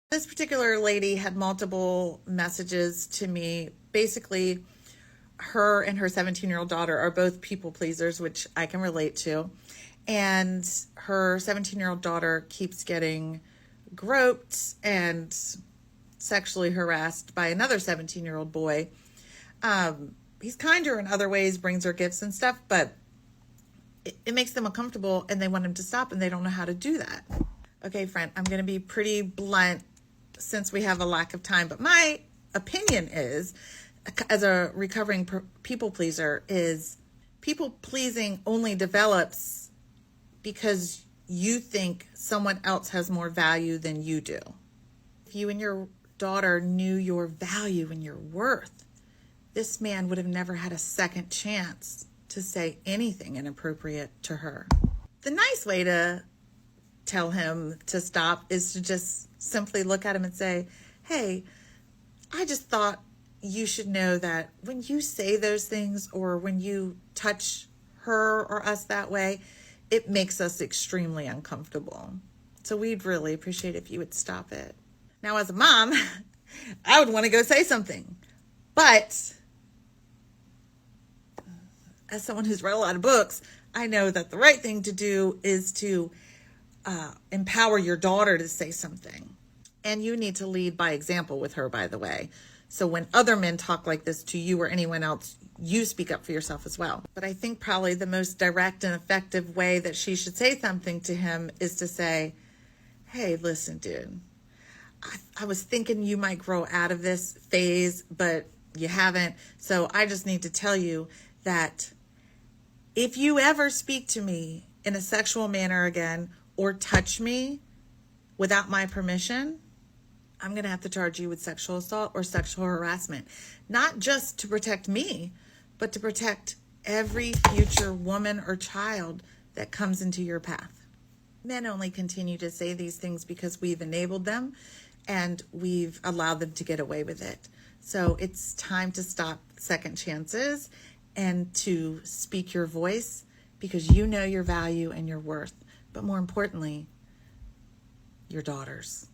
This particular lady had multiple messages to me. Basically, her and her 17-year-old daughter are both people pleasers, which I can relate to. And her 17-year-old daughter keeps getting groped and sexually harassed by another 17-year-old boy. He's kind to her in other ways, brings her gifts and stuff, but it makes them uncomfortable and they want him to stop and they don't know how to do that. Okay, friend, I'm going to be pretty blunt since we have a lack of time, but my opinion is, as a recovering people pleaser, is people pleasing only develops because you think someone else has more value than you do. If you and your daughter knew your value and your worth, this man would have never had a second chance to say anything inappropriate to her. The nice way to tell him to stop is to just simply look at him and say, hey, I just thought you should know that when you say those things or when you touch her or us that way, it makes us extremely uncomfortable. So we'd really appreciate if you would stop it. Now, as a mom, I would want to go say something. But as someone who's read a lot of books, I know that the right thing to do is to empower your daughter to say something. And you need to lead by example with her, by the way. So when other men talk like this to you or anyone else, you speak up for yourself as well. But I think probably the most direct and effective way that she should say something to him is to say, hey, listen, dude, I was thinking you might grow out of this phase, but you haven't. So I just need to tell you that if you ever speak to me in a sexual manner again or touch me without my permission, I'm going to have to charge you with sexual assault or sexual harassment, not just to protect me, but to protect every future woman or child that comes into your path. Men only continue to say these things because we've enabled them and we've allowed them to get away with it. So it's time to stop second chances and to speak your voice because you know your value and your worth, but more importantly, your daughters.